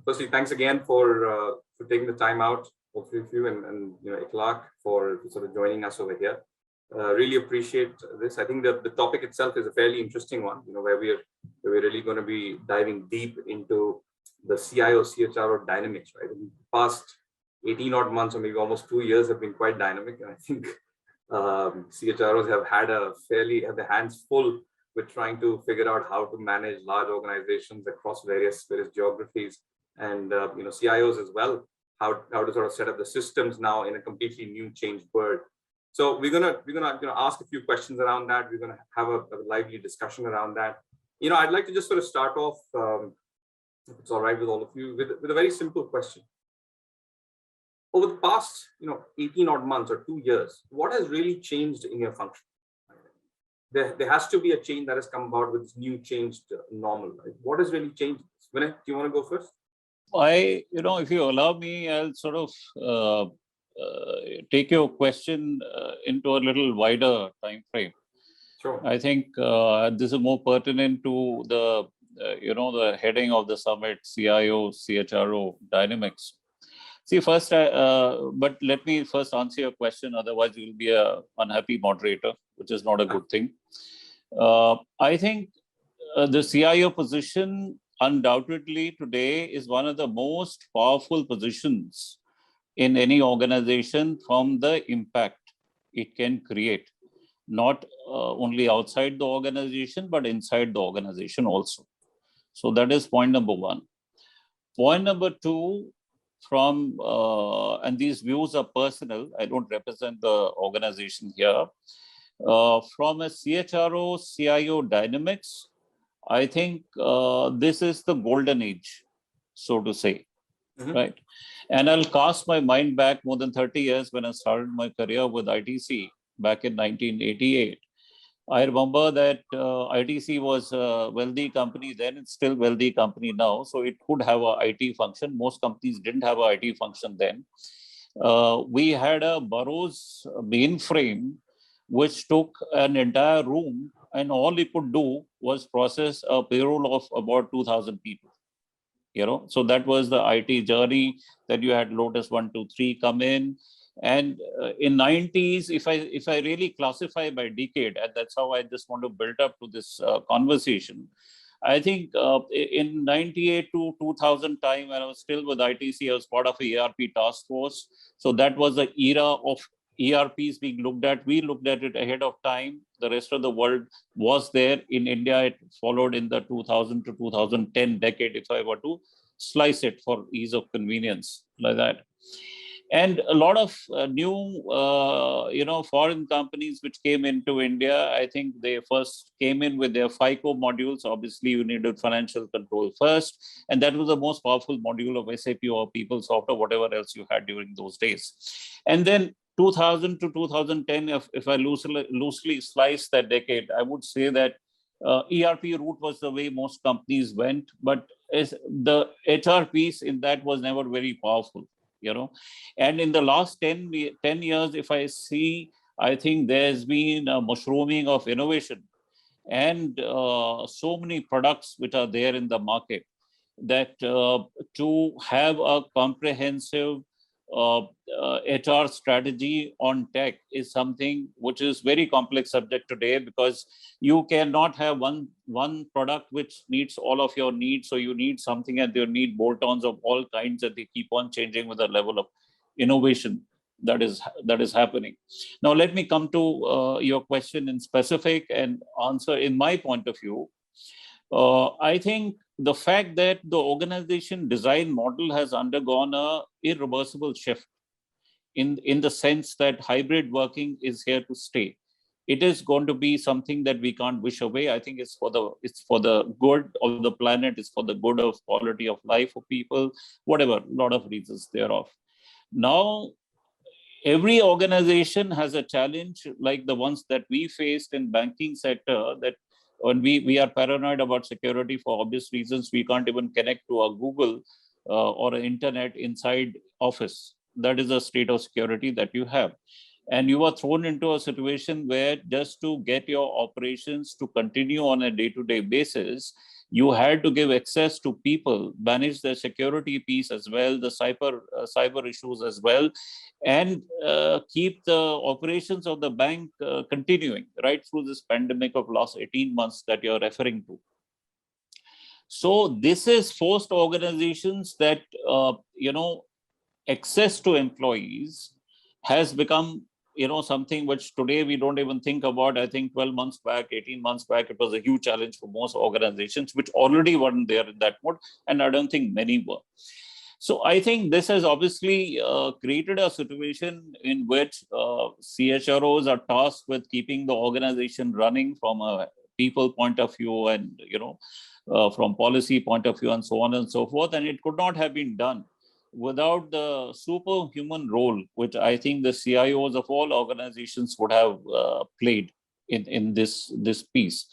Firstly, thanks again for taking the time out, both of you and Ikhlaq for sort of joining us over here. Really appreciate this. I think that the topic itself is a fairly interesting one, where we're really going to be diving deep into the CIO-CHRO dynamics, right? In the past 18 odd months or maybe almost 2 years have been quite dynamic. And I think CHROs have had have their hands full with trying to figure out how to manage large organizations across various geographies, and CIOs as well, how to sort of set up the systems now in a completely new changed world. So we're gonna ask a few questions around that. We're gonna have a lively discussion around that. I'd like to just sort of start off, if it's all right with all of you, with a very simple question. Over the past 18 odd months or 2 years, what has really changed in your function? There has to be a change that has come about with this new changed normal. Right? What has really changed? Vinay, do you want to go first? If you allow me, I'll sort of take your question into a little wider time frame. Sure. I think this is more pertinent to the the heading of the summit, CIO-CHRO dynamics. See, first, but let me first answer your question. Otherwise, you'll be an unhappy moderator, which is not a good thing. I think the CIO position undoubtedly today is one of the most powerful positions in any organization from the impact it can create, not only outside the organization, but inside the organization also. So that is point number one. Point number two, and these views are personal, I don't represent the organization here. From a CHRO, CIO dynamics, I think this is the golden age, so to say, right? And I'll cast my mind back more than 30 years when I started my career with ITC back in 1988. I remember that ITC was a wealthy company then, it's still wealthy company now, so it could have a IT function. Most companies didn't have a IT function then. We had a Burroughs mainframe, which took an entire room, and all it could do was process a payroll of about 2,000 people. So that was the IT journey, that you had Lotus 1, 2, 3 come in. And in 90s, if I really classify by decade, and that's how I just want to build up to this conversation, I think in 98 to 2000 time, when I was still with ITC, I was part of a ERP task force. So that was the era of ERPs being looked at. We looked at it ahead of time. The rest of the world was there. In India, it followed in the 2000 to 2010 decade, if I were to slice it for ease of convenience, like that. And a lot of new, foreign companies which came into India, I think they first came in with their FICO modules. Obviously, you needed financial control first. And that was the most powerful module of SAP or PeopleSoft or whatever else you had during those days. And then 2000 to 2010, if I loosely slice that decade, I would say that ERP route was the way most companies went. But the HR piece in that was never very powerful. And in the last 10 years, if I see, I think there's been a mushrooming of innovation and so many products which are there in the market, that to have a comprehensive HR strategy on tech is something which is very complex subject today, because you cannot have one product which meets all of your needs. So you need something, and you need bolt-ons of all kinds, that they keep on changing with the level of innovation that is happening. Now, let me come to your question in specific and answer in my point of view. I think the fact that the organization design model has undergone a irreversible shift in the sense that hybrid working is here to stay. It is going to be something that we can't wish away. I think it's for the good of the planet, it's for the good of quality of life of people, whatever, a lot of reasons thereof. Now, every organization has a challenge like the ones that we faced in banking sector, that when we are paranoid about security for obvious reasons, we can't even connect to a Google or an internet inside office. That is a state of security that you have. And you are thrown into a situation where just to get your operations to continue on a day-to-day basis, You had to give access to people, manage the security piece as well, the cyber issues as well, and keep the operations of the bank continuing right through this pandemic of last 18 months that you're referring to. So this is forced organizations that, access to employees has become, something which today we don't even think about. I think 12 months back, 18 months back, it was a huge challenge for most organizations, which already weren't there in that mode. And I don't think many were. So I think this has obviously created a situation in which CHROs are tasked with keeping the organization running from a people point of view and, from policy point of view and so on and so forth. And it could not have been done without the superhuman role, which I think the CIOs of all organizations would have played in this piece.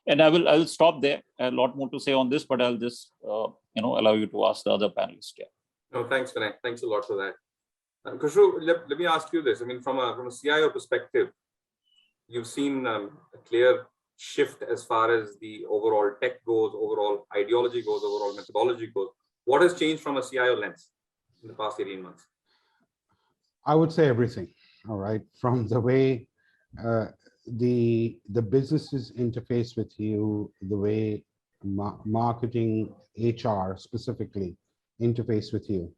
And I will stop there. A lot more to say on this, but I'll just allow you to ask the other panelists. Yeah. No, thanks, Vinay. Thanks a lot for that. Khushru, let me ask you this. I mean, from a CIO perspective, you've seen a clear shift as far as the overall tech goes, overall ideology goes, overall methodology goes. What has changed from a CIO lens in the past 18 months? I would say everything. All right, from the way the businesses interface with you, the way marketing, HR specifically interface with you,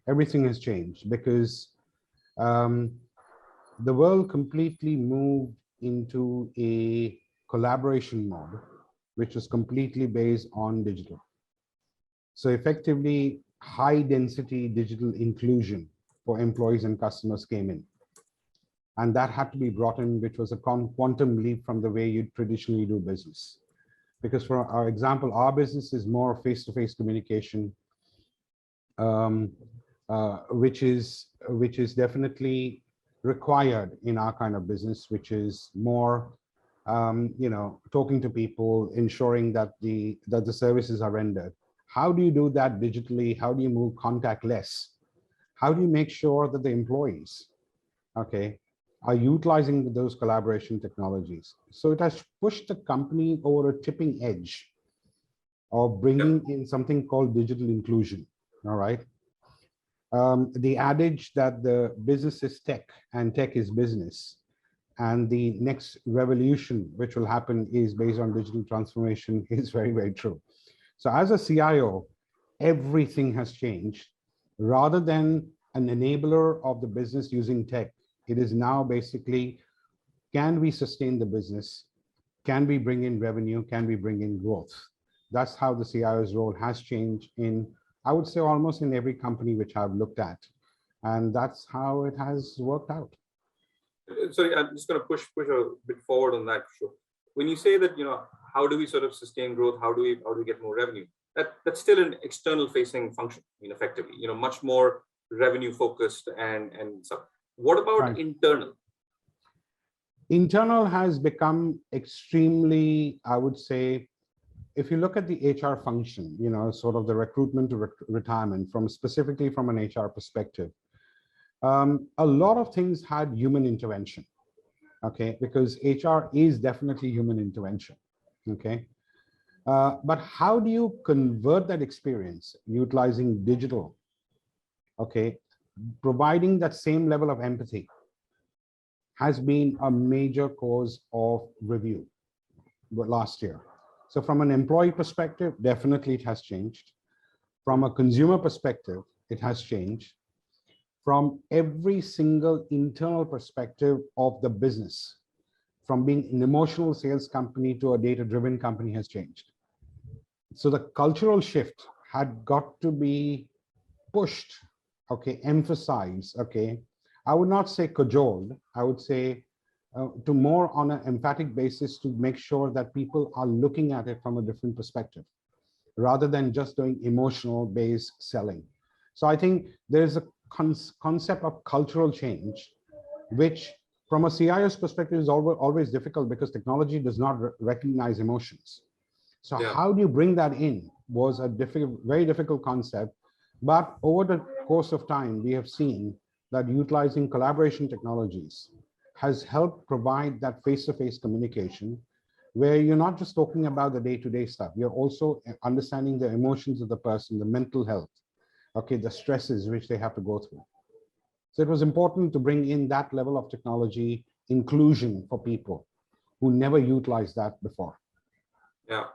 everything has changed because the world completely moved into a collaboration mode, which is completely based on digital. So effectively, high density digital inclusion for employees and customers came in. And that had to be brought in, which was a quantum leap from the way you traditionally do business. Because for our example, our business is more face-to-face communication, which is definitely required in our kind of business, which is more, talking to people, ensuring that the services are rendered. How do you do that digitally? How do you move contactless? How do you make sure that the employees, are utilizing those collaboration technologies? So it has pushed the company over a tipping edge of bringing in something called digital inclusion. All right. The adage that the business is tech and tech is business, and the next revolution which will happen is based on digital transformation is very, very true. So as a CIO, everything has changed. Rather than an enabler of the business using tech, it is now basically, can we sustain the business? Can we bring in revenue? Can we bring in growth? That's how the CIO's role has changed in, I would say, almost in every company which I've looked at. And that's how it has worked out. Sorry, I'm just going to push a bit forward on that. Sure. When you say that, how do we sort of sustain growth? How do we get more revenue? That's still an external facing function, effectively, much more revenue focused and so. What about internal? Internal has become extremely, I would say, if you look at the HR function, sort of the recruitment to retirement, specifically from an HR perspective, a lot of things had human intervention, because HR is definitely human intervention, but how do you convert that experience utilizing digital, providing that same level of empathy has been a major cause of review last year. So from an employee perspective, definitely it has changed. From a consumer perspective, it has changed. From every single internal perspective of the business, from being an emotional sales company to a data-driven company has changed. So the cultural shift had got to be pushed, emphasized, I would not say cajoled, I would say to more on an emphatic basis to make sure that people are looking at it from a different perspective, rather than just doing emotional based selling. So I think there's a concept of cultural change, which from a CIO's perspective is always difficult because technology does not recognize emotions. So how do you bring that in was a very difficult concept. But over the course of time, we have seen that utilizing collaboration technologies has helped provide that face-to-face communication, where you're not just talking about the day-to-day stuff, you're also understanding the emotions of the person, the mental health, okay, the stresses which they have to go through. So it was important to bring in that level of technology inclusion for people who never utilized that before. Yeah,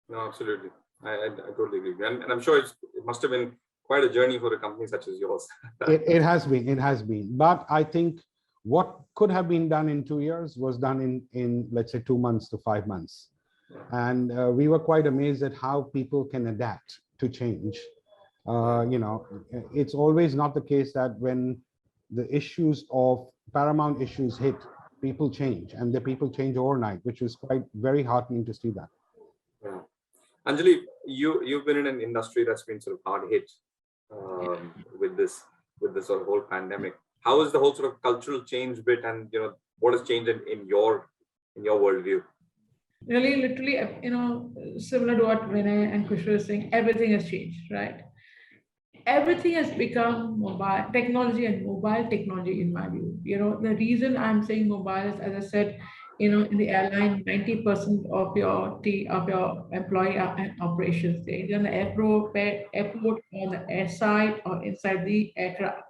no, absolutely. I totally agree. And I'm sure it must have been quite a journey for a company such as yours. It has been. But I think what could have been done in 2 years was done in let's say 2 months to 5 months. And we were quite amazed at how people can adapt to change. You know, it's always not the case that when the issues of paramount issues hit, people change, and the people change overnight, which is quite very heartening to see that. Yeah. Anjali, you've been in an industry that's been sort of hard hit with this sort of whole pandemic. How is the whole sort of cultural change bit, and you know, what has changed in your worldview? Really, literally, you know, similar to what Vinay and Khushru is saying, everything has changed, right? Everything has become mobile technology and mobile technology, in my view. You know, the reason I'm saying mobile is, as I said, you know, in the airline, 90% of your employee are in operations. They're either on the airport, on the airside, or inside the aircraft.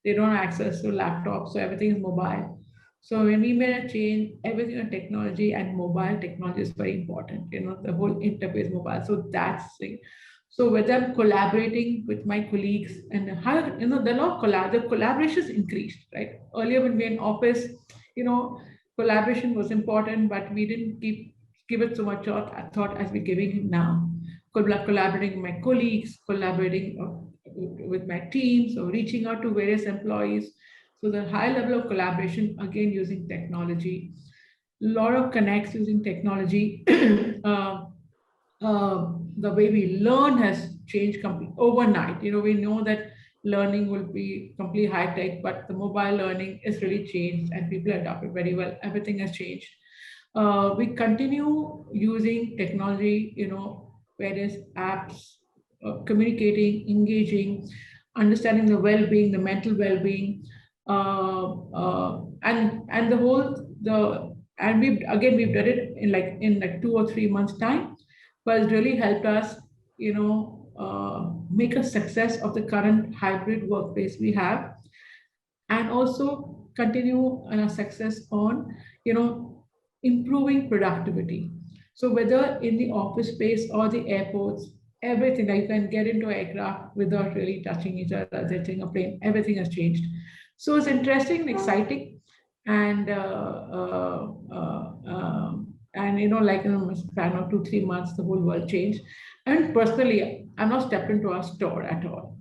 They don't have access to laptops, so everything is mobile. So when we made a change, everything on technology and mobile technology is very important. You know, the whole interface mobile. So that's it. So whether I'm collaborating with my colleagues and how, you know, the collaborations increased, right? Earlier when we were in office, you know, collaboration was important, but we didn't give it so much thought as we're giving it now. Collaborating with my colleagues, collaborating with my teams, or reaching out to various employees. So the high level of collaboration, again, using technology, a lot of connects using technology. The way we learn has changed completely overnight. You know, we know that learning will be completely high tech, but the mobile learning is really changed and people adopt it very well. Everything has changed. We continue using technology, you know, various apps, communicating, engaging, understanding the well-being, the mental well-being, and the whole and we've done it in like 2 or 3 months time, but it's really helped us, you know, make a success of the current hybrid workplace we have, and also continue a success on, you know, improving productivity. So whether in the office space or the airports, everything, like you can get into an aircraft without really touching each other, touching a plane, everything has changed. So it's interesting and exciting, and you know, like in a span of 2-3 months, the whole world changed. And personally, I'm not stepped into a store at all,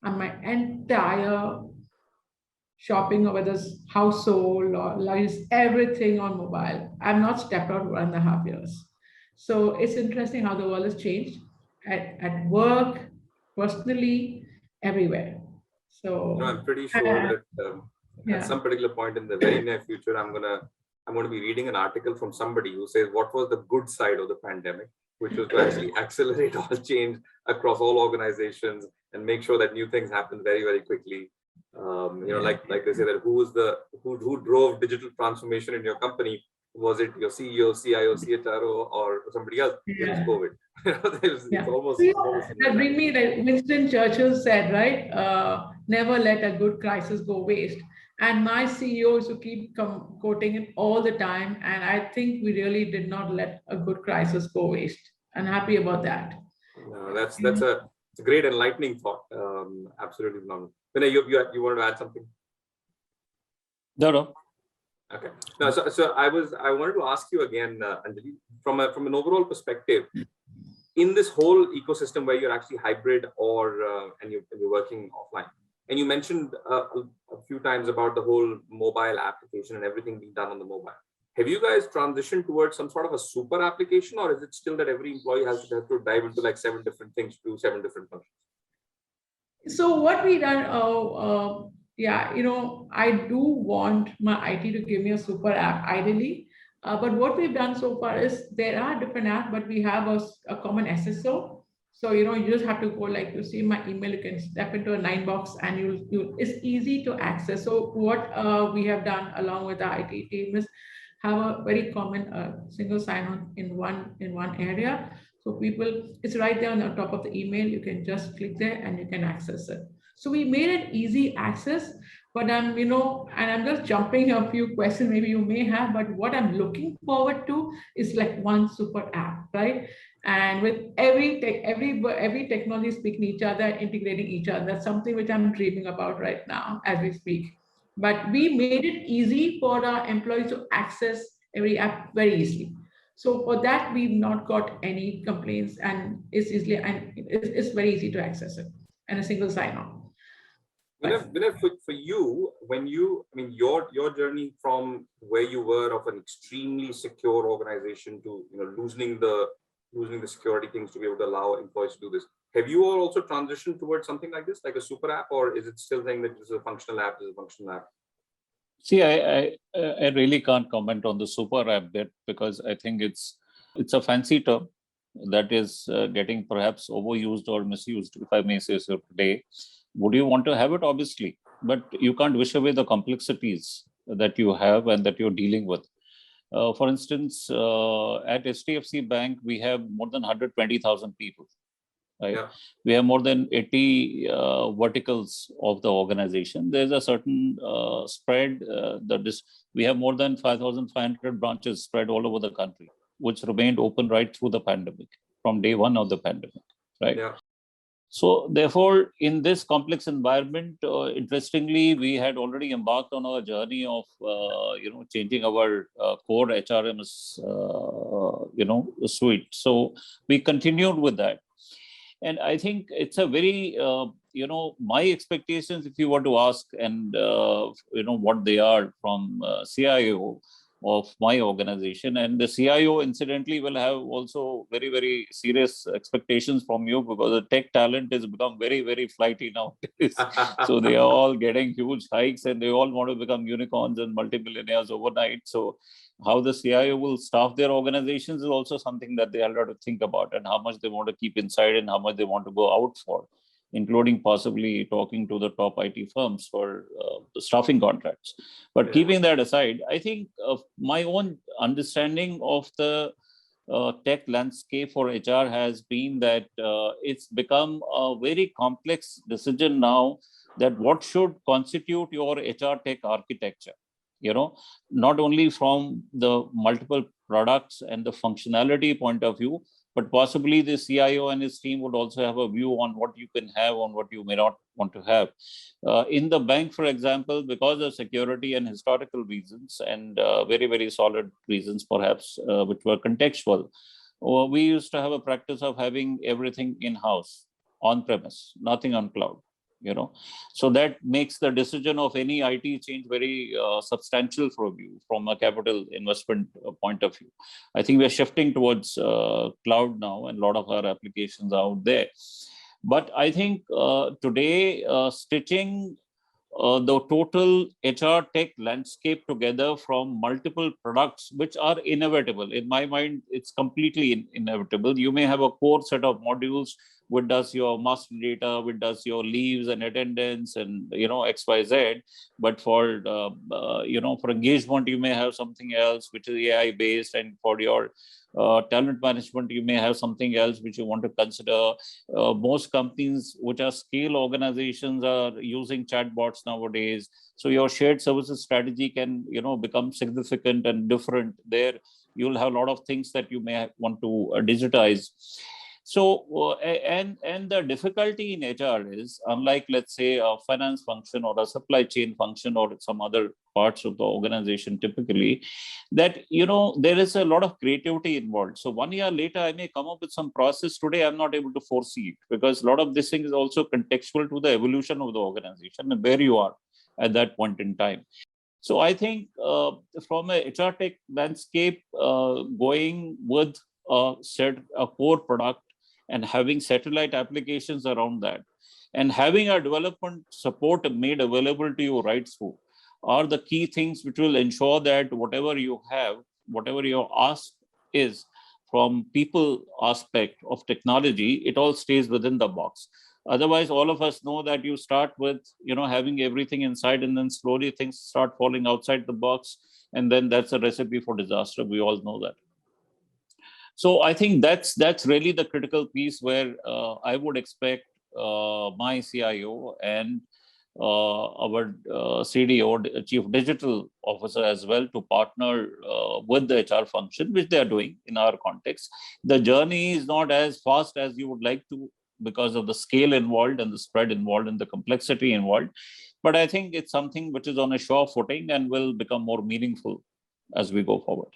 and my entire shopping, or whether it's household or life, everything on mobile. I've not stepped out 1.5 years. So it's interesting how the world has changed at work, personally, everywhere. So No, I'm pretty sure that yeah. at some particular point in the very near future, I'm going to be reading an article from somebody who says what was the good side of the pandemic, which was to actually accelerate all change across all organizations and make sure that new things happen very, very quickly. You know, like they say that who drove digital transformation in your company? Was it your CEO, CIO, CHRO, or somebody else? It was COVID. It's almost, that brings me that Winston Churchill said, right? Never let a good crisis go waste. And my CEO used to keep quoting it all the time. And I think we really did not let a good crisis go waste. I'm happy about that. No, that's a great enlightening thought. Absolutely phenomenal. Vinay, you wanted to add something? No. Okay. No, so I wanted to ask you again, Anjali, from an overall perspective, in this whole ecosystem where you're actually hybrid or and you're working offline, and you mentioned a few times about the whole mobile application and everything being done on the mobile. Have you guys transitioned towards some sort of a super application, or is it still that every employee has to dive into like 7 different things to do 7 different functions? So what we done, yeah, you know, I do want my IT to give me a super app ideally. But what we've done so far is there are different apps, but we have a common SSO. So, you know, you just have to go, like, you see my email, you can step into a 9 box and it's easy to access. So what we have done along with the IT team is have a very common single sign-on in one area. So people, it's right there on the top of the email. You can just click there and you can access it. So we made it easy access, but and I'm just jumping a few questions maybe you may have, but what I'm looking forward to is like one super app, right? And with every technology speaking each other, integrating each other, that's something which I'm dreaming about right now as we speak. But we made it easy for our employees to access every app very easily. So for that, we've not got any complaints, and it's very easy to access it and a single sign-on. Vinay, for you, your journey from where you were of an extremely secure organization to loosening the security things to be able to allow employees to do this. Have you all also transitioned towards something like this, like a super app, or is it still saying that this is a functional app? See, I really can't comment on the super app bit because I think it's a fancy term that is getting perhaps overused or misused, if I may say so today. Would you want to have it? Obviously, but you can't wish away the complexities that you have and that you're dealing with. For instance, at HDFC Bank, we have more than 120,000 people. Right? Yeah. We have more than 80 verticals of the organization. There's a certain spread we have more than 5,500 branches spread all over the country, which remained open right through the pandemic, from day one of the pandemic, right? Yeah. So therefore, in this complex environment, interestingly, we had already embarked on our journey of, changing our core HRMS, suite. So we continued with that. And I think it's a very, my expectations, if you were to ask, and, what they are from CIO of my organization. And the CIO, incidentally, will have also very, very serious expectations from you because the tech talent has become very, very flighty nowadays. So they are all getting huge hikes and they all want to become unicorns and multimillionaires overnight. So how the CIO will staff their organizations is also something that they have to think about, and how much they want to keep inside and how much they want to go out for, including possibly talking to the top IT firms for the staffing contracts. But keeping that aside, I think my own understanding of the tech landscape for HR has been that it's become a very complex decision now that what should constitute your HR tech architecture. Not only from the multiple products and the functionality point of view, but possibly the CIO and his team would also have a view on what you can have, on what you may not want to have. In the bank, for example, because of security and historical reasons and very, very solid reasons, perhaps, which were contextual, we used to have a practice of having everything in-house, on-premise, nothing on cloud. So that makes the decision of any IT change very substantial for you from a capital investment point of view. I think we're shifting towards cloud now, and a lot of our applications are out there. But I think today, stitching the total HR tech landscape together from multiple products, which are inevitable. In my mind, it's completely inevitable. You may have a core set of modules which does your master data, which does your leaves and attendance and, XYZ. But for, for engagement, you may have something else, which is AI based. And for your talent management, you may have something else which you want to consider. Most companies which are scale organizations are using chatbots nowadays. So your shared services strategy can, become significant and different. There, you'll have a lot of things that you may want to digitize. So, and the difficulty in HR is, unlike, let's say, a finance function or a supply chain function or some other parts of the organization typically, that, there is a lot of creativity involved. So 1 year later, I may come up with some process. Today, I'm not able to foresee it because a lot of this thing is also contextual to the evolution of the organization and where you are at that point in time. So I think from a HR tech landscape, going with a core product and having satellite applications around that, and having our development support made available to you right through, are the key things which will ensure that whatever you have, whatever your ask is from people aspect of technology, it all stays within the box. Otherwise, all of us know that you start with, having everything inside, and then slowly things start falling outside the box. and then that's a recipe for disaster. We all know that. So I think that's really the critical piece where I would expect my CIO and our CDO, Chief Digital Officer as well, to partner with the HR function, which they are doing in our context. The journey is not as fast as you would like to because of the scale involved and the spread involved and the complexity involved. But I think it's something which is on a sure footing and will become more meaningful as we go forward.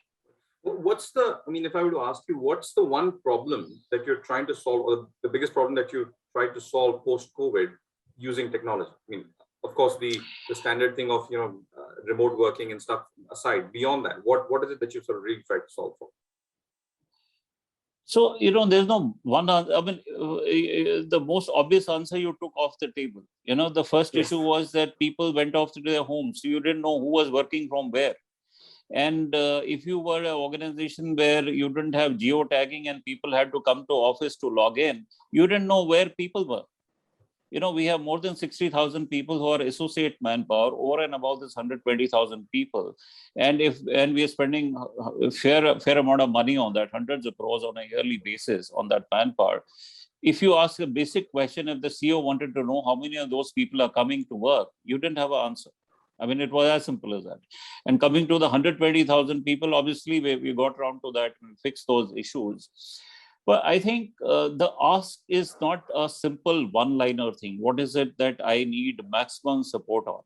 What's the, I mean, if I were to ask you, what's the one problem that you're trying to solve, or the biggest problem that you tried to solve post-COVID using technology? I mean, of course, the standard thing of, remote working and stuff aside, beyond that, what is it that you sort of really tried to solve for? So, there's no one answer. I mean, the most obvious answer you took off the table. The first issue was that people went off to their homes. So you didn't know who was working from where. And if you were an organization where you didn't have geotagging and people had to come to office to log in, you didn't know where people were. We have more than 60,000 people who are associate manpower over and above this 120,000 people. And we are spending a fair amount of money on that, hundreds of crores on a yearly basis on that manpower. If you ask a basic question, if the CEO wanted to know how many of those people are coming to work, you didn't have an answer. I mean, it was as simple as that. And coming to the 120,000 people, obviously, we got around to that and fixed those issues. But I think the ask is not a simple one-liner thing. What is it that I need maximum support on?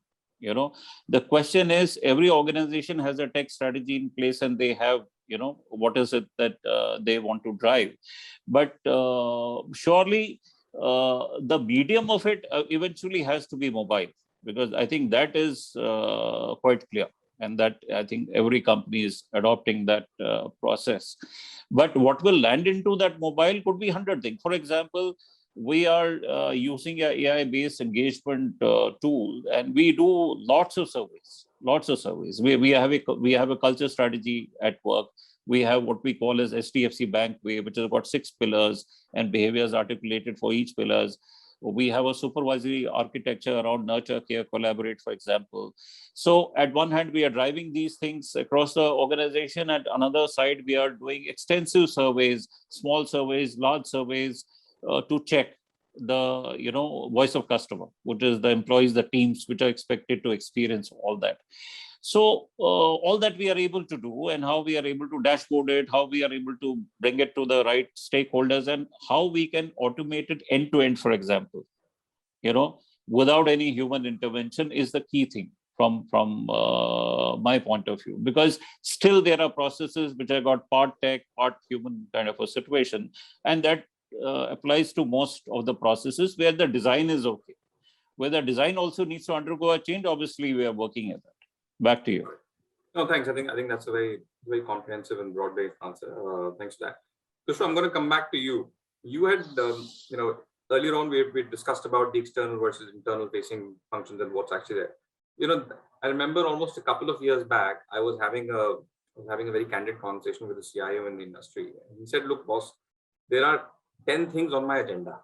The question is, every organization has a tech strategy in place and they have, what is it that they want to drive. But surely the medium of it eventually has to be mobile. Because I think that is quite clear, and that I think every company is adopting that process. But what will land into that mobile could be 100 things. For example, we are using an AI-based engagement tool, and we do lots of surveys. We have a culture strategy at work. We have what we call as HDFC Bank Way, which has got 6 pillars and behaviors articulated for each pillars. We have a supervisory architecture around nurture, care, collaborate, for example. So at one hand, we are driving these things across the organization. At another side, we are doing extensive surveys, small surveys, large surveys to check the voice of customer, which is the employees, the teams which are expected to experience all that. So all that we are able to do, and how we are able to dashboard it, how we are able to bring it to the right stakeholders, and how we can automate it end to end, for example, without any human intervention, is the key thing from my point of view. Because still there are processes which have got part tech, part human kind of a situation, and that applies to most of the processes where the design is okay. Where the design also needs to undergo a change, obviously we are working at that. Back to you. No, thanks. I think that's a very, very comprehensive and broad-based answer. Thanks for that. Khushru, I'm going to come back to you. You had, earlier on we discussed about the external versus internal facing functions and what's actually there. I remember almost a couple of years back, I was having a very candid conversation with a CIO in the industry. And he said, "Look, boss, there are 10 things on my agenda.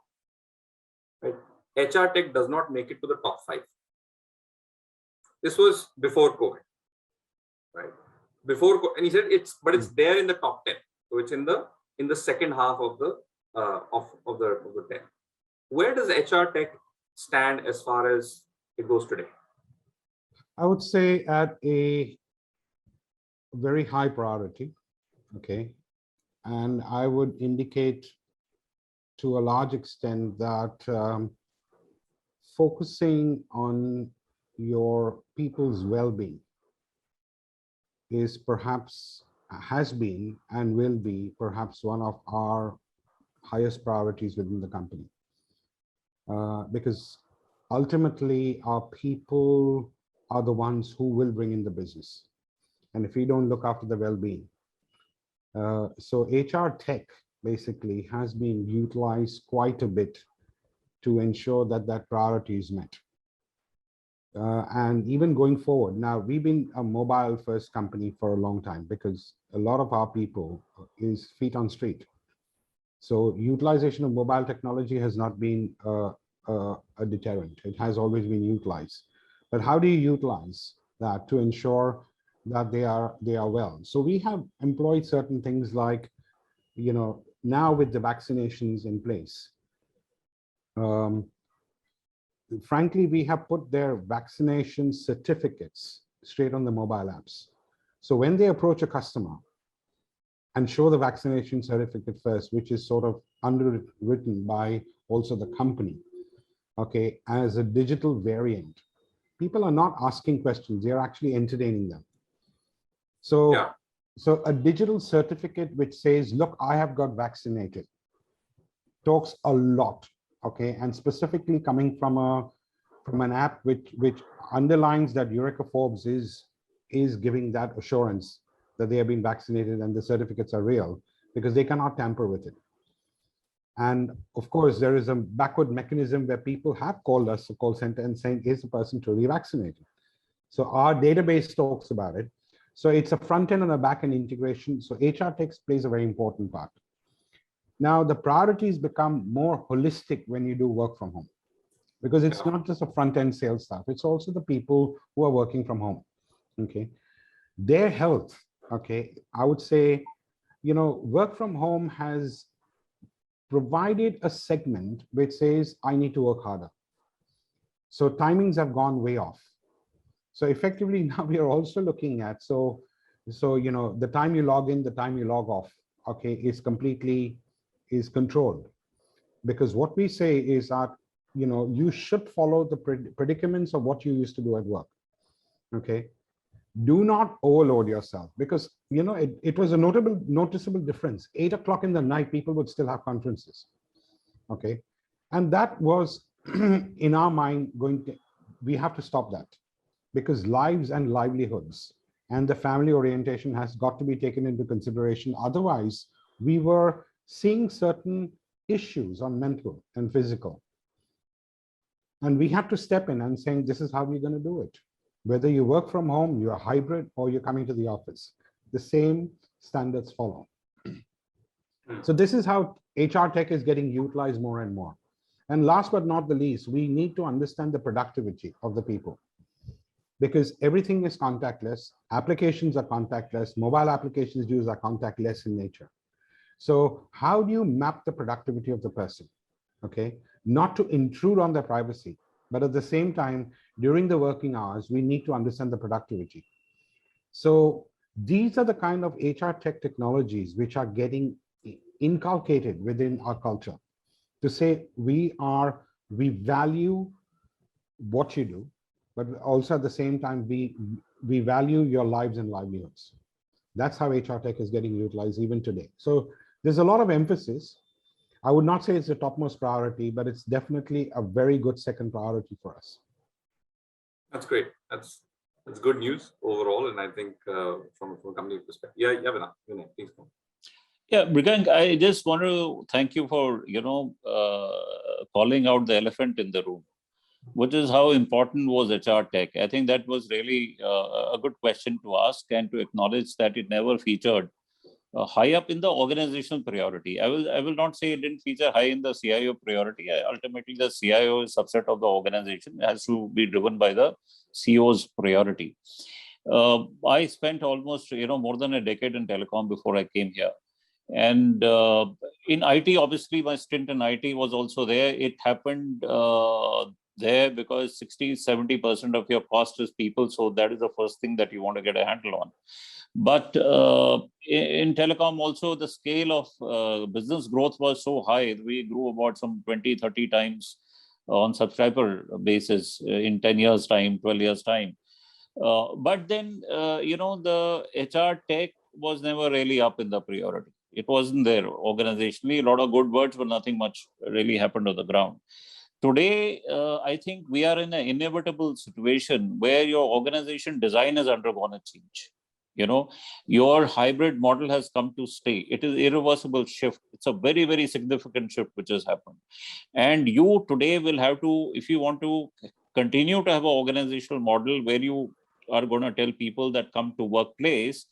Right? HR tech does not make it to the top 5. This was before COVID, right? And he said it's there in the top 10. So it's in the second half of the 10. Where does HR tech stand as far as it goes today? I would say at a very high priority, okay? And I would indicate to a large extent that focusing on your people's well-being is perhaps, has been and will be perhaps one of our highest priorities within the company. Because ultimately our people are the ones who will bring in the business. And if we don't look after the well-being, so HR tech basically has been utilized quite a bit to ensure that that priority is met. And even going forward, now we've been a mobile first company for a long time because a lot of our people is feet on street. So utilization of mobile technology has not been a deterrent. It has always been utilized. But how do you utilize that to ensure that they are well. So we have employed certain things like, now with the vaccinations in place, frankly, we have put their vaccination certificates straight on the mobile apps. So when they approach a customer and show the vaccination certificate first, which is sort of underwritten by also the company, okay, as a digital variant, people are not asking questions, they're actually entertaining them. So, yeah. So a digital certificate which says, look, I have got vaccinated, talks a lot, okay, and specifically coming from an app which underlines that Eureka Forbes is giving that assurance that they have been vaccinated and the certificates are real, because they cannot tamper with it. And of course, there is a backward mechanism where people have called us, a call center, and saying, is the person truly vaccinated? So our database talks about it. So it's a front end and a back end integration. So HR Tech plays a very important part. Now the priorities become more holistic when you do work from home, because it's not just a front end sales staff, it's also the people who are working from home. Okay, their health. Okay, I would say, work from home has provided a segment which says, I need to work harder. So timings have gone way off. So effectively now we are also looking at, so the time you log in, the time you log off, okay, is controlled. Because what we say is that, you should follow the predicaments of what you used to do at work. Okay. Do not overload yourself, because, it was a noticeable difference. 8 o'clock in the night, people would still have conferences. Okay. And that was in our mind we have to stop that, because lives and livelihoods and the family orientation has got to be taken into consideration. Otherwise, we were seeing certain issues on mental and physical. And we have to step in and saying, this is how we're going to do it. Whether you work from home, you're hybrid, or you're coming to the office, the same standards follow. So this is how HR Tech is getting utilized more and more. And last but not the least, we need to understand the productivity of the people, because everything is contactless, applications are contactless, mobile applications used are contactless in nature. So how do you map the productivity of the person? Okay, not to intrude on their privacy, but at the same time, during the working hours, we need to understand the productivity. So these are the kind of HR Tech technologies which are getting inculcated within our culture, to say we value what you do, but also at the same time, we value your lives and livelihoods. That's how HR Tech is getting utilized even today. So there's a lot of emphasis. I would not say it's the topmost priority, but it's definitely a very good second priority for us. That's great. That's good news overall, and I think from a company perspective. Yeah, Vinay, please go. Yeah, Mrigank, I just want to thank you for calling out the elephant in the room, which is how important was HR Tech. I think that was really a good question to ask, and to acknowledge that it never featured high up in the organizational priority. I will not say it didn't feature high in the CIO priority. Ultimately, the CIO is a subset of the organization. It has to be driven by the CEO's priority. I spent almost more than a decade in telecom before I came here. And in IT, obviously, my stint in IT was also there. It happened there because 60-70% of your cost is people. So that is the first thing that you want to get a handle on. But in telecom also, the scale of business growth was so high. We grew about some 20-30 times on subscriber basis in 10 years time, 12 years time. But then, the HR Tech was never really up in the priority. It wasn't there organizationally. A lot of good words, but nothing much really happened on the ground. Today, I think we are in an inevitable situation where your organization design has undergone a change. Your hybrid model has come to stay. It is irreversible shift. It's a very, very significant shift which has happened. And you today will have to, if you want to continue to have an organizational model where you are going to tell people that come to workplace,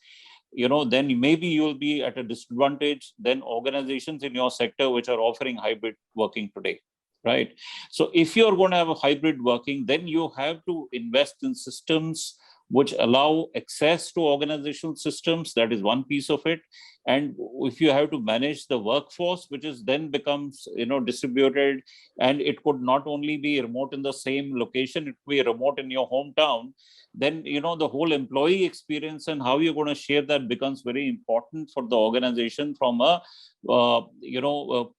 then maybe you'll be at a disadvantage than organizations in your sector which are offering hybrid working today. Right. So if you're going to have a hybrid working, then you have to invest in systems which allow access to organizational systems. That is one piece of it. And if you have to manage the workforce, which is then becomes, distributed, and it could not only be remote in the same location, it could be remote in your hometown, then, the whole employee experience and how you're going to share that becomes very important for the organization from a,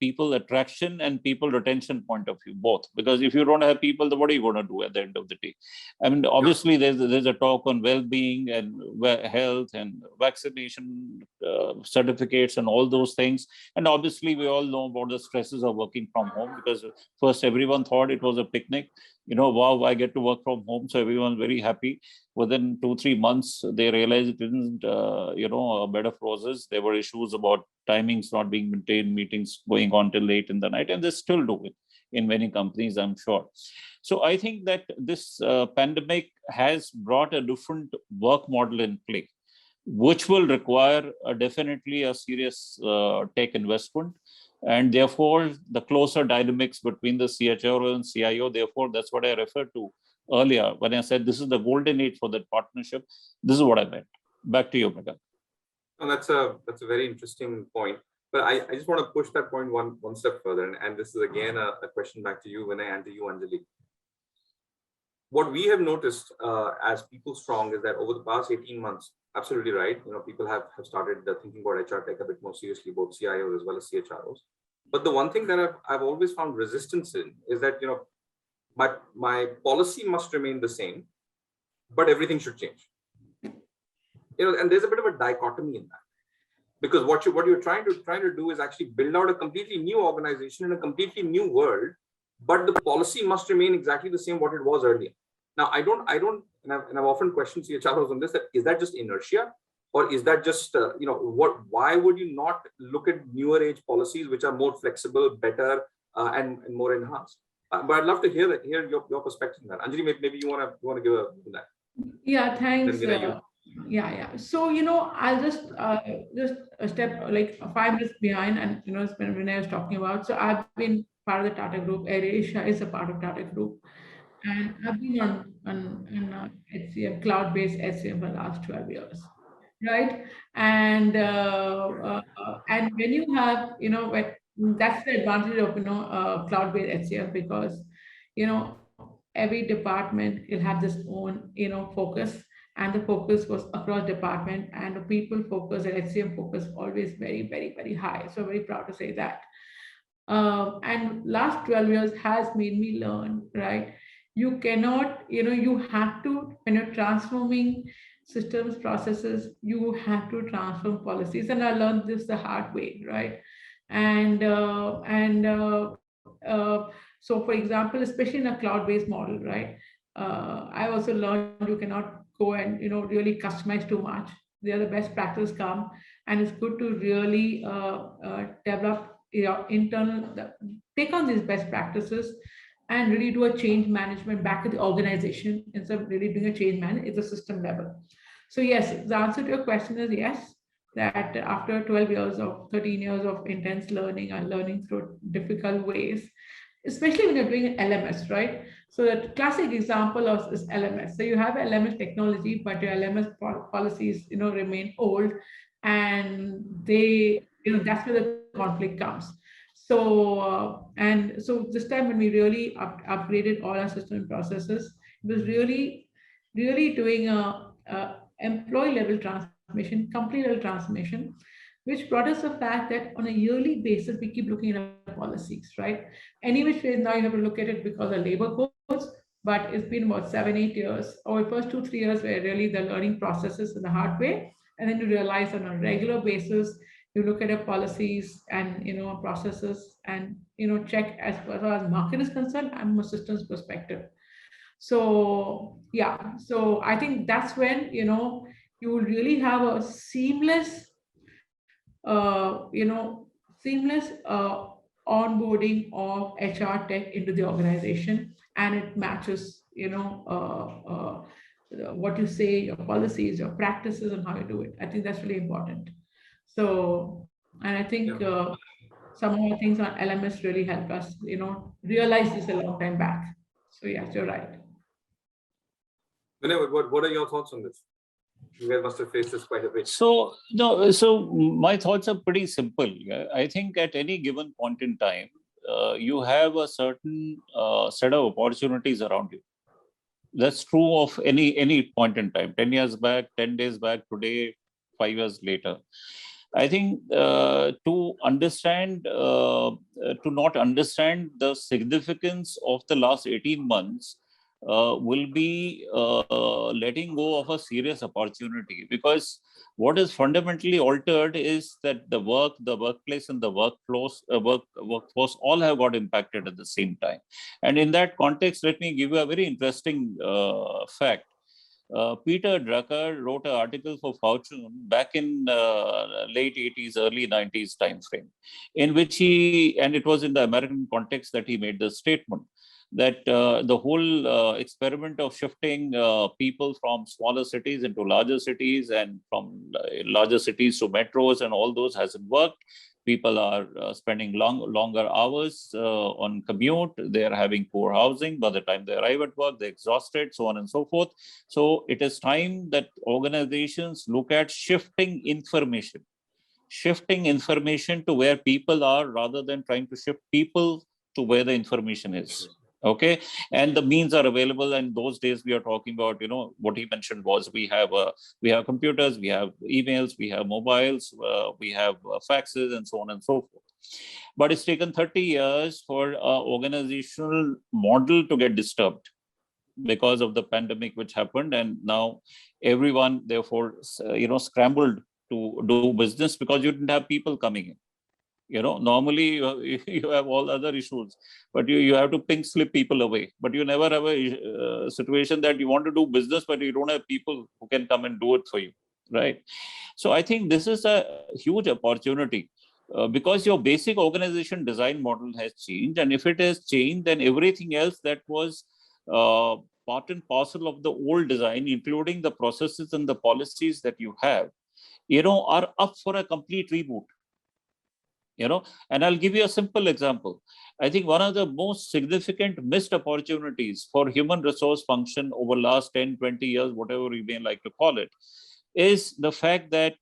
people attraction and people retention point of view, both. Because if you don't have people, then what are you going to do at the end of the day? I mean, obviously, there's a talk on well-being and health and vaccination certificates and all those things. And obviously, we all know about the stresses of working from home, because first everyone thought it was a picnic. Wow, I get to work from home. So everyone's very happy. Within 2-3 months, they realized it isn't, a bed of roses. There were issues about timings not being maintained, meetings going on till late in the night, and they still do it in many companies, I'm sure. So I think that this pandemic has brought a different work model in play, which will require definitely a serious tech investment. And therefore, the closer dynamics between the CHRO and CIO, therefore, that's what I referred to earlier when I said this is the golden age for that partnership. This is what I meant. Back to you, Mrigank. No, that's a very interesting point. But I just want to push that point one step further. And this is again a question back to you, Vinay, and to you, Anjali. What we have noticed as Peoplestrong is that over the past 18 months, absolutely right, people have started thinking about HR tech a bit more seriously, both CIOs as well as CHROs. But the one thing that I've always found resistance in is that, my policy must remain the same, but everything should change. And there's a bit of a dichotomy in that, because what you're trying to do is actually build out a completely new organization in a completely new world, but the policy must remain exactly the same what it was earlier. Now, I don't, and I've often questioned CHROs on this, that is that just inertia, or is that just, why would you not look at newer age policies which are more flexible, better, and more enhanced? But I'd love to hear your perspective on that. Anjali, maybe you want to give a that. Yeah, thanks. Yeah. So, I'll just a step like 5 minutes behind, and it's been Vinay was talking about. So I've been part of the Tata Group. Asia is a part of Tata Group, and I've been on HCM, cloud-based HCM for the last 12 years, right? And when you have, that's the advantage of cloud-based HCM, because every department will have this own focus, and the focus was across department, and the people focus and HCM focus always very, very, very high. So very proud to say that. And last 12 years has made me learn, right? You cannot, you have to, when you're transforming systems, processes, you have to transform policies. And I learned this the hard way, right? So for example, especially in a cloud-based model, right? I also learned you cannot go and, really customize too much. There the best practice come, and it's good to really develop take on these best practices and really do a change management back at the organization instead of really doing a change management. It's a system level. So yes, the answer to your question is yes, that after 12 years of 13 years of intense learning and learning through difficult ways, especially when you're doing an LMS, right? So the classic example of is LMS. So you have LMS technology, but your LMS policies, remain old, and they, that's where the conflict comes. So so this time when we really upgraded all our system processes, it was really doing a employee level transformation, company level transformation, which brought us the fact that on a yearly basis, we keep looking at policies, right? Any which way now you have to look at it because of labor codes, but it's been about 7-8 years, or the first 2-3 years where really the learning processes in the hard way. And then you realize on a regular basis, you look at your policies and, processes and, check as far as market is concerned and from a systems perspective. So, yeah, so I think that's when, you will really have a seamless onboarding of HR tech into the organization, and it matches, what you say, your policies, your practices, and how you do it. I think that's really important. So, and I think some of the things on LMS really help us, realize this a long time back. So yes, you're right. Vinay, what are your thoughts on this? You guys must have faced this quite a bit. So no, so my thoughts are pretty simple. I think at any given point in time, you have a certain set of opportunities around you. That's true of any point in time. 10 years back, 10 days back, today, 5 years later. I think to not understand the significance of the last 18 months will be letting go of a serious opportunity, because what is fundamentally altered is that the workplace and the workforce all have got impacted at the same time. And in that context, let me give you a very interesting fact. Peter Drucker wrote an article for Fortune back in late 80s, early 90s timeframe, in which and it was in the American context that he made the statement that the whole experiment of shifting people from smaller cities into larger cities and from larger cities to metros and all those hasn't worked. People are spending longer hours on commute. They are having poor housing. By the time they arrive at work, they're exhausted, so on and so forth. So it is time that organizations look at shifting information to where people are, rather than trying to shift people to where the information is. Okay, and the means are available. And those days we are talking about, what he mentioned was we have computers, we have emails, we have mobiles, we have faxes, and so on and so forth. But it's taken 30 years for an organizational model to get disturbed because of the pandemic which happened, and now everyone therefore scrambled to do business because you didn't have people coming in. Normally you have all other issues, but you have to pink slip people away. But you never have a situation that you want to do business, but you don't have people who can come and do it for you, right? So I think this is a huge opportunity because your basic organization design model has changed. And if it has changed, then everything else that was part and parcel of the old design, including the processes and the policies that you have, are up for a complete reboot. And I'll give you a simple example. I think one of the most significant missed opportunities for human resource function over last 10, 20 years, whatever you may like to call it, is the fact that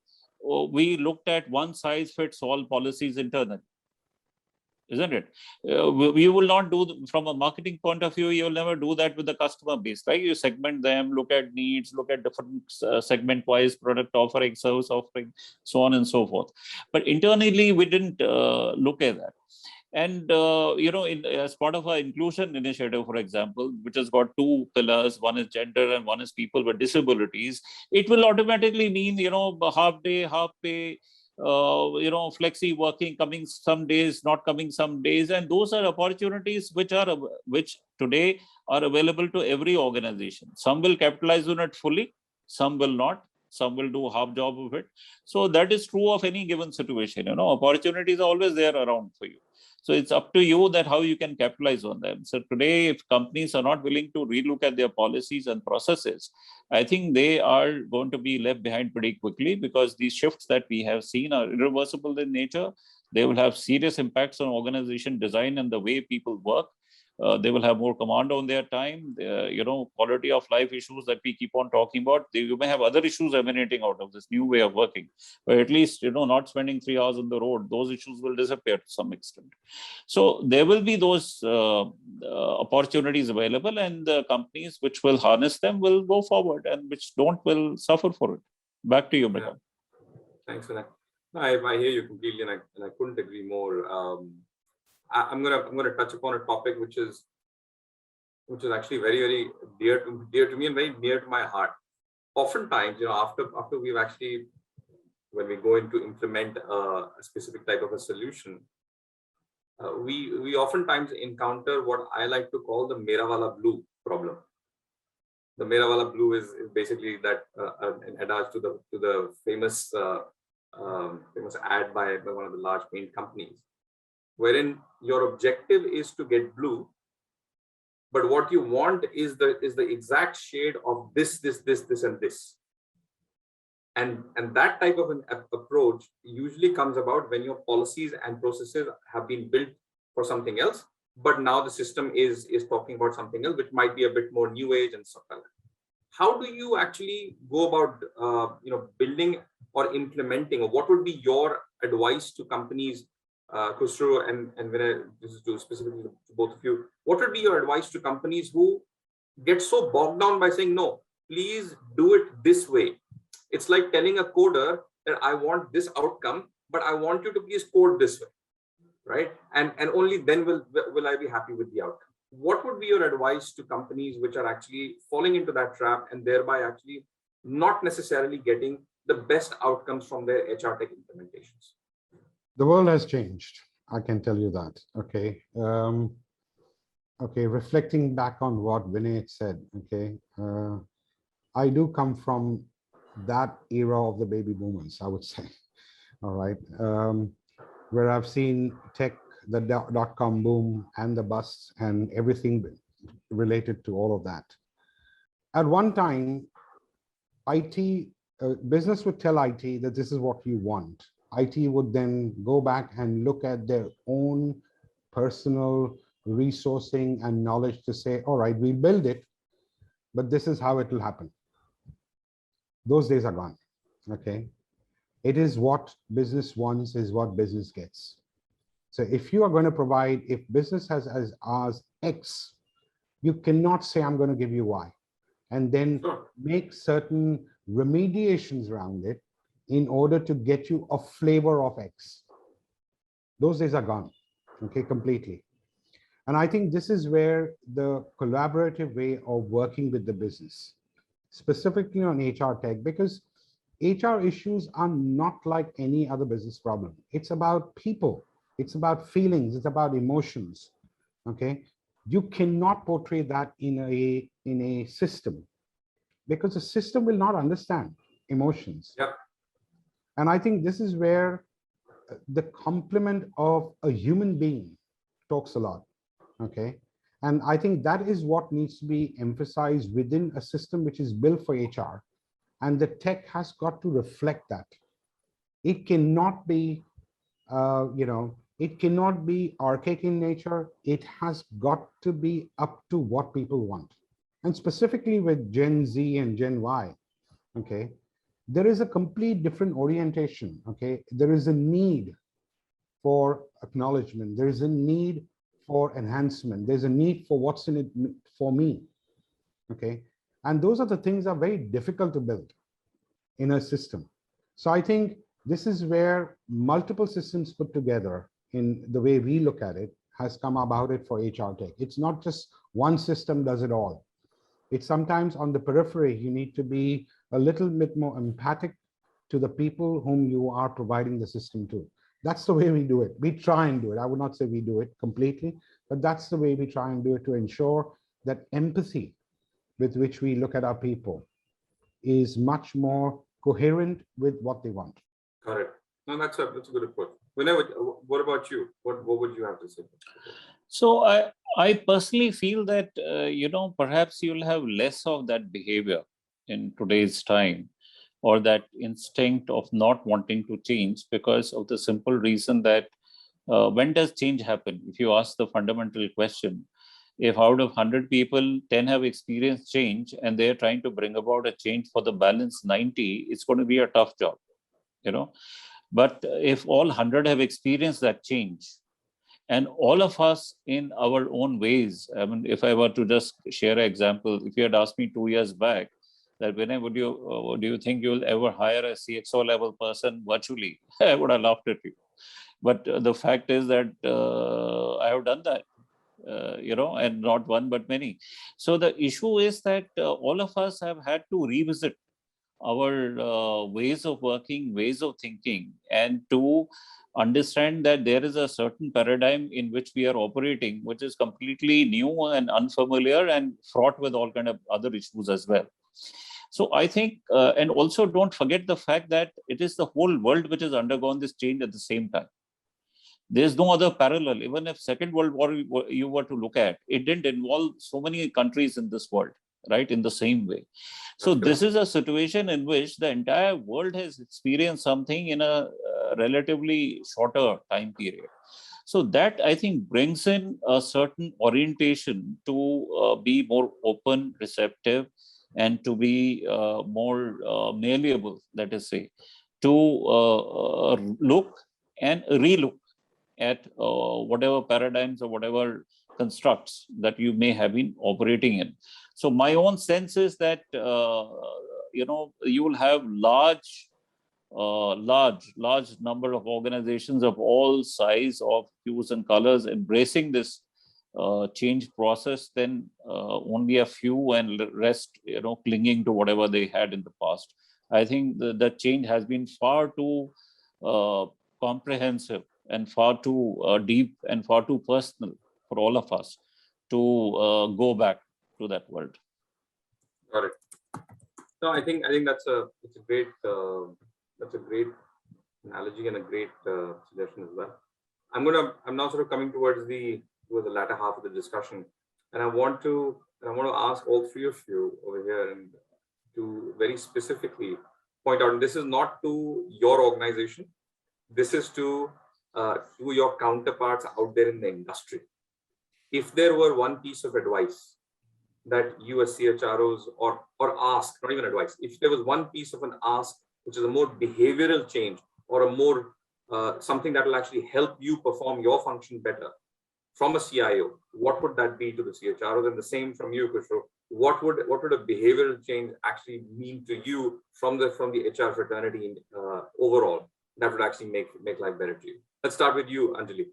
we looked at one size fits all policies internally. Isn't it? We will not do, from a marketing point of view, you will never do that with the customer base, right? You segment them, look at needs, look at different segment-wise product offering, service offering, so on and so forth. But internally, we didn't look at that. And, as part of our inclusion initiative, for example, which has got two pillars, one is gender and one is people with disabilities, it will automatically mean, half day, half pay, flexi working, coming some days, not coming some days. And those are opportunities which today are available to every organization. Some will capitalize on it fully, some will not, some will do half job of it. So that is true of any given situation. Opportunities are always there around for you. So it's up to you that how you can capitalize on them. So today, if companies are not willing to relook at their policies and processes, I think they are going to be left behind pretty quickly, because these shifts that we have seen are irreversible in nature. They will have serious impacts on organization design and the way people work. They will have more command on their time, quality of life issues that we keep on talking about. You may have other issues emanating out of this new way of working, but at least, not spending 3 hours on the road, those issues will disappear to some extent. So there will be those opportunities available, and the companies which will harness them will go forward, and which don't will suffer for it. Back to you, Mrigank. Thanks for that. No, I hear you completely, and I couldn't agree more. I'm gonna touch upon a topic which is actually very, very dear to me and very near to my heart. Oftentimes, after we've actually, when we go into implement a specific type of a solution, we oftentimes encounter what I like to call the Mera Wala Blue problem. The Mera Wala Blue is basically that an adage to the famous ad by one of the large paint companies, wherein your objective is to get blue, but what you want is the exact shade of this, and this. And that type of an approach usually comes about when your policies and processes have been built for something else, but now the system is talking about something else, which might be a bit more new age and stuff like that. how do you actually go about, building or implementing, or what would be your advice to companies, Khushru and Vinay, this is specifically to both of you, what would be your advice to companies who get so bogged down by saying, no, please do it this way? It's like telling a coder that I want this outcome, but I want you to please code this way, right? And only then will I be happy with the outcome. What would be your advice to companies which are actually falling into that trap and thereby actually not necessarily getting the best outcomes from their HR tech implementations? The world has changed. I can tell you that. Okay. Okay. Reflecting back on what Vinay said. Okay. I do come from that era of the baby boomers, I would say. All right. Where I've seen tech, the dot-com boom and the bust and everything related to all of that. At one time, IT, business would tell IT that this is what you want. IT would then go back and look at their own personal resourcing and knowledge to say, all right, we build it, but this is how it will happen. Those days are gone, okay? It is what business wants is what business gets. So if you are going to provide, if business has as X, you cannot say, I'm going to give you Y, and then make certain remediations around it in order to get you a flavor of X. Those days are gone, okay, completely. And I think this is where the collaborative way of working with the business, specifically on HR tech, because HR issues are not like any other business problem. It's about people. It's about feelings. It's about emotions. Okay. You cannot portray that in a system, because the system will not understand emotions. Yeah. And I think this is where the complement of a human being talks a lot. Okay. And I think that is what needs to be emphasized within a system which is built for HR. And the tech has got to reflect that. It cannot be, it cannot be archaic in nature. It has got to be up to what people want. And specifically with Gen Z and Gen Y, okay, there is a complete different orientation, okay? There is a need for acknowledgement. There is a need for enhancement. There's a need for what's in it for me, okay? And those are the things that are very difficult to build in a system. So I think this is where multiple systems put together in the way we look at it has come about it for HR tech. It's not just one system does it all. It's sometimes on the periphery, you need to be a little bit more empathic to the people whom you are providing the system to. That's the way we do it. We try and do it. I would not say we do it completely, but that's the way we try and do it to ensure that empathy with which we look at our people is much more coherent with what they want. Correct. No, that's a good approach. Vinay, what about you? What would you have to say? So I personally feel that, perhaps you'll have less of that behavior in today's time, or that instinct of not wanting to change, because of the simple reason that when does change happen? If you ask the fundamental question, if out of 100 people, 10 have experienced change and they're trying to bring about a change for the balance 90, it's going to be a tough job, But if all 100 have experienced that change, and all of us in our own ways, I mean, if I were to just share an example, if you had asked me 2 years back, that Vinay, do you think you'll ever hire a CXO level person virtually? I would have laughed at you. But the fact is that I have done that, and not one, but many. So the issue is that all of us have had to revisit our ways of working, ways of thinking, and to understand that there is a certain paradigm in which we are operating, which is completely new and unfamiliar and fraught with all kind of other issues as well. So I think, and also don't forget the fact that it is the whole world which has undergone this change at the same time. There's no other parallel. Even if Second World War you were to look at, it didn't involve so many countries in this world, right, in the same way. So this is a situation in which the entire world has experienced something in a relatively shorter time period. So that, I think, brings in a certain orientation to be more open, receptive, and to be more malleable, let us say, to look and relook at whatever paradigms or whatever constructs that you may have been operating in. So my own sense is that, you will have large number of organizations of all size, of hues and colors embracing this change process, then only a few and rest, clinging to whatever they had in the past. I think the change has been far too comprehensive and far too deep and far too personal for all of us to go back to that world. Got it. No, I think that's a great analogy and a great suggestion as well. I'm now sort of coming towards the latter half of the discussion, and I want to ask all three of you over here and to very specifically point out, and this is not to your organization, this is to your counterparts out there in the industry. If there were one piece of advice that you as CHROs or ask, not even advice, if there was one piece of an ask, which is a more behavioral change or a more something that will actually help you perform your function better from a CIO, what would that be to the CHROs? And the same from you, Khushru. What would a behavioral change actually mean to you from the HR fraternity overall that would actually make life better to you? Let's start with you, Anjali.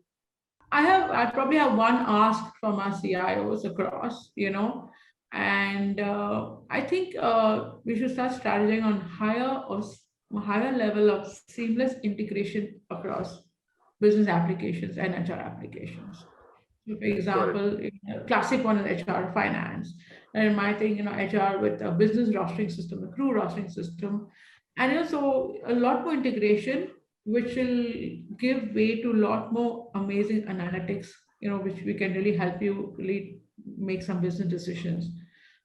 I probably have one ask from our CIOs across, and I think we should start strategizing on higher level of seamless integration across business applications and HR applications. So for example, classic one is HR finance, and my thing, HR with a business rostering system, a crew rostering system, and so a lot more integration, which will give way to a lot more amazing analytics, which we can really help you really make some business decisions.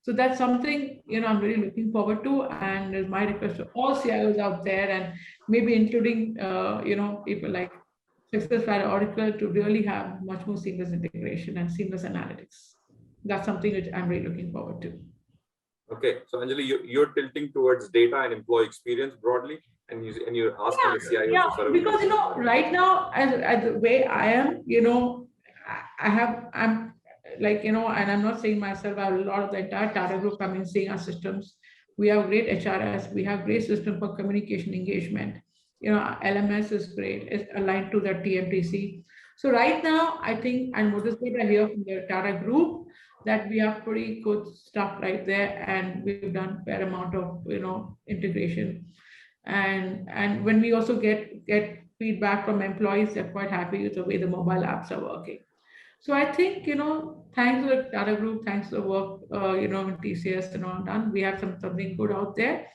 So that's something, I'm really looking forward to, and my request to all CIOs out there, and maybe including, people like SuccessFactors, Oracle, to really have much more seamless integration and seamless analytics. That's something which I'm really looking forward to. Okay, so Anjali, you're tilting towards data and employee experience broadly, and you're asking the CIO to sort of, because right now, as the way I am, I'm like, and I'm not saying myself, I have a lot of the entire Tata group coming seeing our systems. We have great HRS, we have great system for communication engagement. LMS is great, it's aligned to the TMTC. So right now, I think, and what is what I hear from the Tata group, that we have pretty good stuff right there, and we've done a fair amount of integration. And when we also get feedback from employees, they're quite happy with the way the mobile apps are working. So I think, thanks to the Tata group, thanks to the work, in TCS and all done, we have something good out there.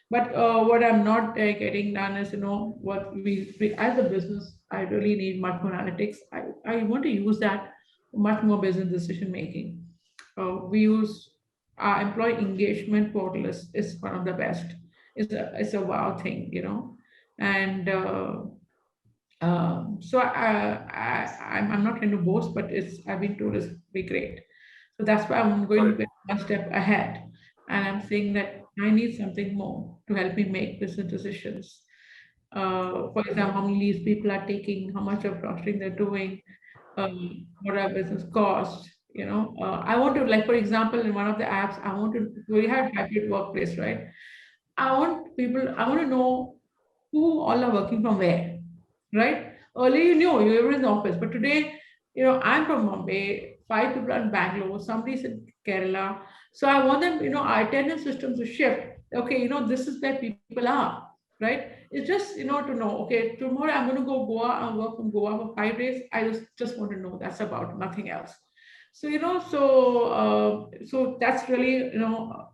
But what I'm not getting done is, what we as a business, I really need much more analytics. I want to use that much more business decision making. We use our employee engagement portal is one of the best. It's a wow thing, and so I'm not trying to boast, but I've been told it's be great. So that's why I'm going one step ahead, and I'm saying that I need something more to help me make business decisions. For example, how many leaves people are taking, how much of rostering they're doing, what our business costs. I want to, like, for example, in one of the apps, we have hybrid workplace, right? I want to know who all are working from where, right? Earlier, you were in the office, but today, I'm from Mumbai, 5 people are in Bangalore, somebody's in Kerala. So I want them, our attendance systems to shift. Okay, this is where people are, right? It's just, to know, okay, tomorrow I'm going to go Goa and work from Goa for 5 days. I just want to know, that's about nothing else. So, so that's really,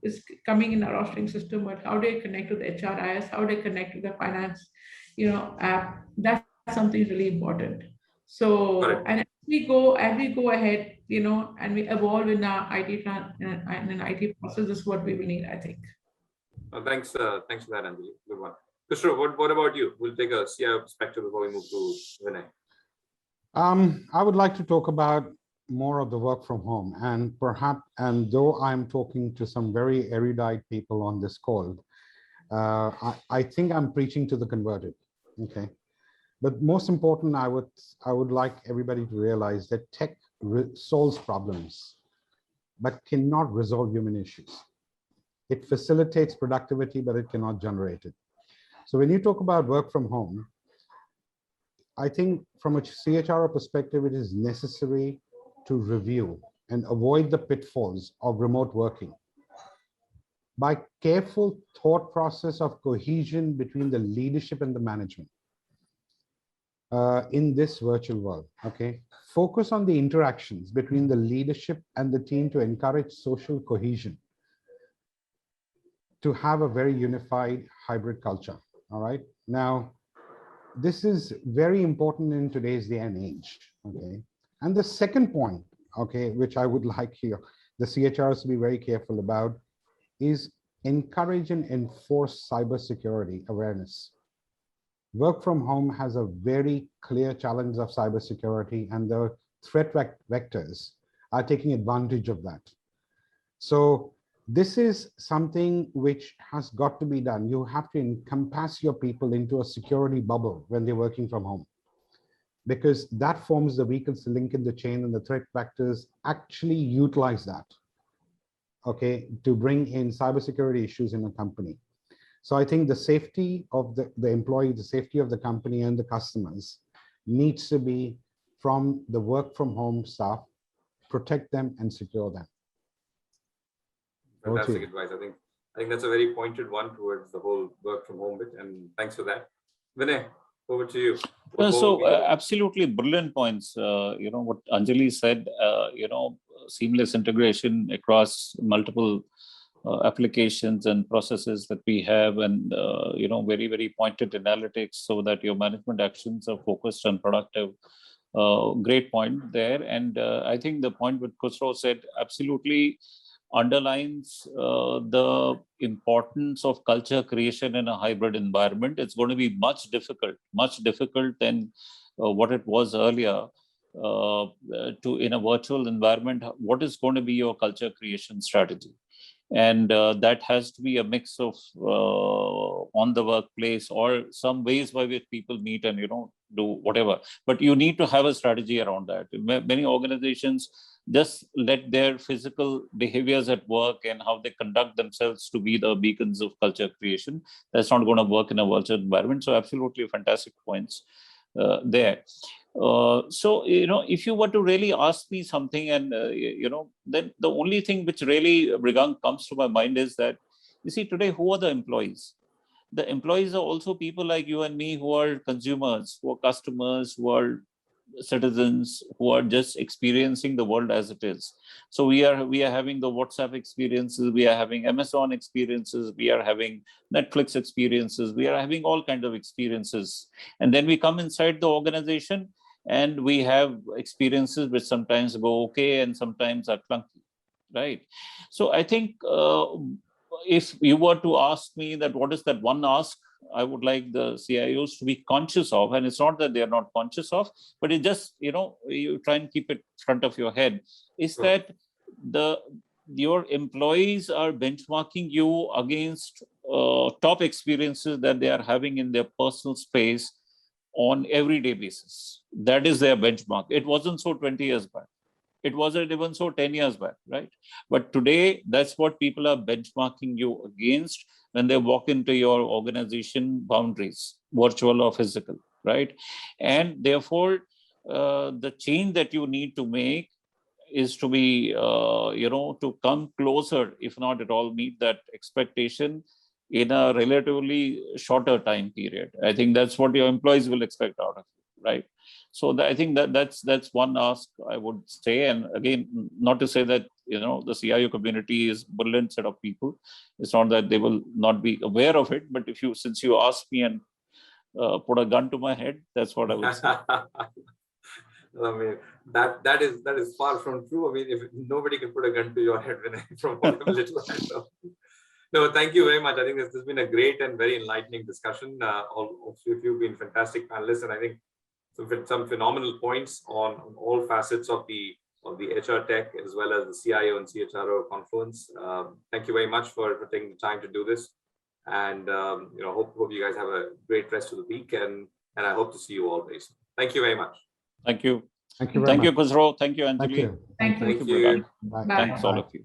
is coming in our rostering system, but how do I connect to the HRIS? How do I connect to the finance, app? That's something really important. So, and as we go ahead, and we evolve in our IT and an IT process, is what we will need, I think. Thanks for that, Anjali. Good one. Khushru, what about you? We'll take a CIO perspective before we move to Vinay. I would like to talk about more of the work from home, and perhaps, and though I'm talking to some very erudite people on this call, I think I'm preaching to the converted. Okay, but most important, I would like everybody to realize that tech solves problems, but cannot resolve human issues. It facilitates productivity, but it cannot generate it. So when you talk about work from home, I think from a CHRO perspective, it is necessary to review and avoid the pitfalls of remote working by careful thought process of cohesion between the leadership and the management in this virtual world. Okay, focus on the interactions between the leadership and the team to encourage social cohesion, to have a very unified hybrid culture. All right, now this is very important in today's day and age. Okay, and the second point, okay, which I would like here the CHRs to be very careful about, is encourage and enforce cybersecurity awareness. Work from home has a very clear challenge of cybersecurity, and the threat vectors are taking advantage of that. So this is something which has got to be done. You have to encompass your people into a security bubble when they're working from home, because that forms the weakest link in the chain, and the threat vectors actually utilize that, okay, to bring in cybersecurity issues in a company. So I think the safety of the employee, the safety of the company and the customers needs to be from the work from home staff. Protect them and secure them. Fantastic advice. I think that's a very pointed one towards the whole work from home bit, and thanks for that. Vinay, over to you. Absolutely brilliant points. What Anjali said, seamless integration across multiple applications and processes that we have, and very, very pointed analytics so that your management actions are focused and productive. Great point there. And I think the point what Khushru said absolutely underlines the importance of culture creation in a hybrid environment. It's going to be much difficult than what it was earlier to in a virtual environment. What is going to be your culture creation strategy? And that has to be a mix of on the workplace or some ways by which people meet and do whatever. But you need to have a strategy around that. Many organizations just let their physical behaviors at work and how they conduct themselves to be the beacons of culture creation. That's not going to work in a virtual environment. So absolutely fantastic points there. So, if you were to really ask me something, and, then the only thing which really, Mrigank, comes to my mind is that, you see, today, who are the employees? The employees are also people like you and me who are consumers, who are customers, who are citizens, who are just experiencing the world as it is. So we are having the WhatsApp experiences, we are having Amazon experiences, we are having Netflix experiences, we are having all kinds of experiences. And then we come inside the organization and we have experiences which sometimes go okay and sometimes are clunky, right? So I think if you were to ask me that what is that one ask I would like the CIOs to be conscious of, and it's not that they are not conscious of, but it just, you try and keep it front of your head, is that your employees are benchmarking you against top experiences that they are having in their personal space on everyday basis. That is their benchmark. It wasn't so 20 years back. It wasn't even so 10 years back, right? But today, that's what people are benchmarking you against when they walk into your organization boundaries, virtual or physical, right? And therefore, the change that you need to make is to be, to come closer, if not at all meet that expectation in a relatively shorter time period. I think that's what your employees will expect out of you, right? So I think that's one ask I would say. And again, not to say that the CIO community is brilliant set of people. It's not that they will not be aware of it. But since you asked me and put a gun to my head, that's what I would say. I mean, that is far from true. I mean, if nobody can put a gun to your head from whatever little I know. No, thank you very much. I think this has been a great and very enlightening discussion. All of you have been fantastic panelists, and I think some phenomenal points on all facets of the of the HR Tech as well as the CIO and CHRO conference. Thank you very much for taking the time to do this. And hope you guys have a great rest of the week, and I hope to see you all very soon. Thank you very much. Thank you. Thank you very Thank you, much. Khushru. Thank you, Anjali. Thank you. Thank you. Thank you. Bye. Bye. Thanks, all of you.